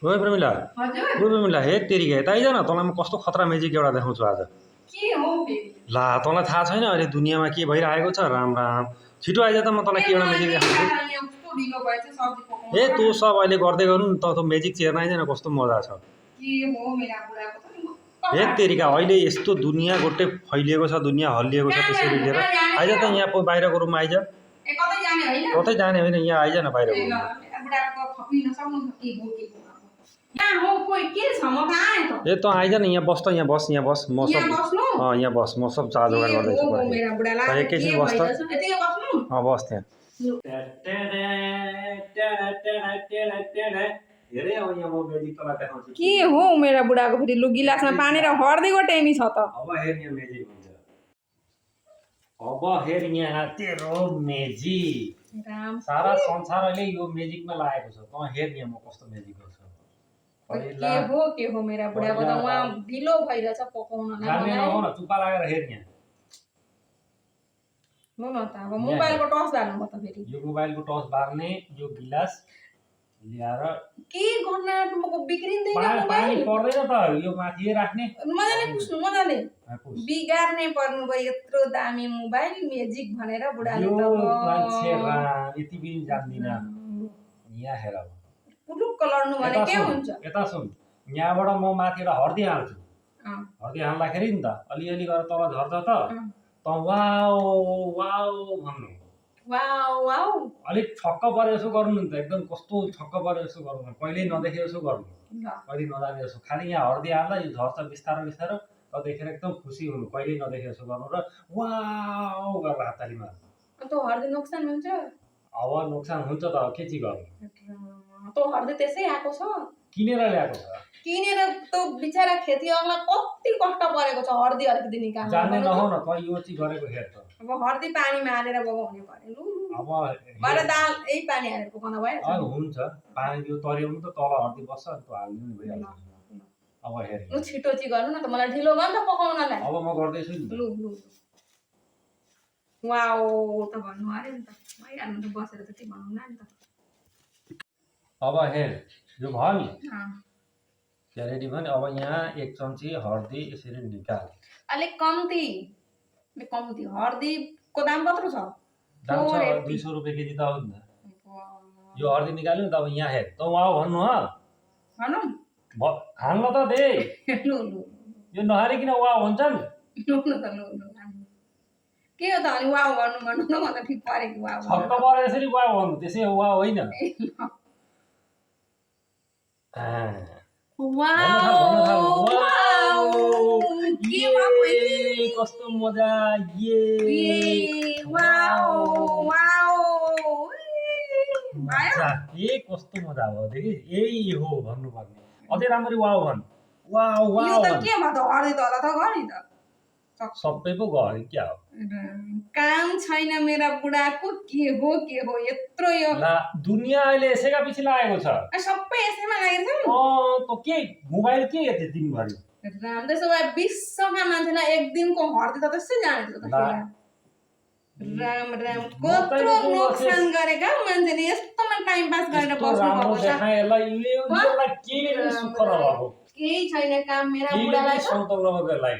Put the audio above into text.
ओए प्रमिला हजुर ओए प्रमिला हे तेरिका यता आइज न तँलाई म कस्तो खतरा म्याजिक एउटा देखाउँछु आज के हो फेरि ला तँलाई थाहा छैन अहिले दुनियाँमा के भइरहेको छ राम राम छिटो आइज त म तँलाई के एउटा म्याजिक देखाउँछु यहाँ कस्तो ढिलो भएछ सब्जी पकाउनु ए तँ सब अहिले गर्दै गर्नु नि त म्याजिक चेर्न आइज न कस्तो मजा छ के हो मेरा बुढाको त नि हे तेरिका अहिले यस्तो दुनियाँ गोटे फैलिएको छ दुनियाँ हल्लिएको छ त्यसरी लिएर आइज त यहाँ बाहिरको रुममा आइज ए कतै जाने होइन कतै जाने होइन यहाँ आइज न बाहिरको ए ल रुममा मेरा बुढाको थपिन सक्नु के हो यहाँ हो कोही के छ म त आएँ त ए तँ आइज न यहाँ बस त यहाँ बस म सब यहाँ बस्नु यहाँ बस म सब चार्ज जोगाड गर्दैछु हो मेरा बुढालाई एकैछिन बस त यति बस्नु बस त्यहाँ हेरे अब यहाँ म म्याजिक तँलाई देखाउँछु के हो मेरा बुढाको फेरि लु गिलासमा पानी र हर्दीको टेमी छ त अब हेर यहाँ म्याजिक हुन्छ अब हेर यहाँ तेरो म्याजिक राम सारा संसार अहिले यो म्याजिकमा लागेको छ तँ हेर यहाँ म कस्तो म्याजिक गर्छु के हो मेरा बुढाको त उहाँ ढिलो भइरहेछ पकाउन जान्ने नहो न चुप्पा लागेर हेर यहाँ ल न त अब मोबाइलको टच बाल्नु म त फेरि यो मोबाइलको टच बार्ने यो गिलास ल्याएर के गर्न आँट्नुको बिग्रिँदैन पानी मोबाइल पर्दैन त यो माथि राख्ने मजाले पुस्नु मजाले पुस। बिगार्ने पर्नु भयो यत्रो दामी मोबाइल म्याजिक भनेर बुढाले यो त मान्छे यति पनि जान्दिन यहाँ हेर अब पुलुक्क लड्नु भने के हुन्छ यता सुन यहाँबाट म माथि एउटा हर्दी हाल्छु हर्दी हाल्दाखेरि नि त अलिअलि गरेर तल झर्छ त त वाउ वाउ भन्नु वाउ वाउ अलिक छक्क परे जसो गर्नु नि त एकदम कस्तो छक्क परे जसो गर्नु कहिल्यै नदेखे जसो गर्नु कहिले नजाने जसो खालि यहाँ हर्दी हाल्दा यो झर्छ बिस्तारो बिस्तारो त देखेर एकदम खुसी हुनु कहिल्यै नदेखे जसो गर्नु र वाउ गरेर हातताली मार्नु त हर्दी नोक्सान हुन्छ अब नोक्सान हुन्छ त के चाहिँ गर्नु त हर्दी त्यसै आएको छ किनेर ल्याएको छ किनेर त बिचारा खेतीहरुलाई कति कष्ट परेको छ हर्दी अलिकति निकाल्नु जान्ने नहो न त यो चाहिँ गरेको हेर त अब हर्दी पानीमा हालेर बगाउने पर्यो लु अब बडा दाल यही पानी हालेर पकाउन भयो हुन्छ पानी यो तर्याउनु त तल हर्दी बस्छ अनि त हाल्नु नि भइहाल्छ अब हेर लु छिटो चाहिँ गर्नु न त मलाई ढिलो गर्न त पकाउनलाई अब म गर्दैछु नि लु लु वाओ त भन्नु अरे नि त भइहाल्नु त बसेर त के भन्नु न त अब हेर यो भयो नि अँ रेडी भयो नि अब यहाँ 1 चम्ची हर्दी यसरी निकाल अलिक कम्ती हर्दीको दाम कत्रो छ दाम छ 200 रुपैयाँ केजी त हो नि त यो हर्दी निकाल्यो नि त अब यहाँ हेर त वाउ भन्नु ह भनौँ हाल्न त दे लु लु यो नहालिकन वाउ भन्छन् लु न त लु लु के हो त अनि वाउ भन्नु न म त ठिक परेको वाउ छक्क परे यसरी वाउ भन्नु त्यसै वाउ होइन कस्तो मजा कस्तो मजा भयो देखि यही हो भन्नुपर्ने अझै राम्ररी वाउ भन् वाउ वाउ के म त हर्दी तल त गरे त सबै पो गयो क्या हो काम छैन मेरा बुढाको के हो यत्रो यो दुनियाँ अहिले यसैका पछि लागेको छ सबै यसैमा लागेको छ त के मोबाइल के हेर्थे दिनभरि राम त्यसो भए विश्वका मान्छेलाई एक दिनको हर्दी त त्यसै जाने त राम राम कत्रो नोक्सान गरेका मान्छेले यस्तोमा टाइम पास गरेर बस्नु भएको छ केही छैन काम मेरा बुढालाई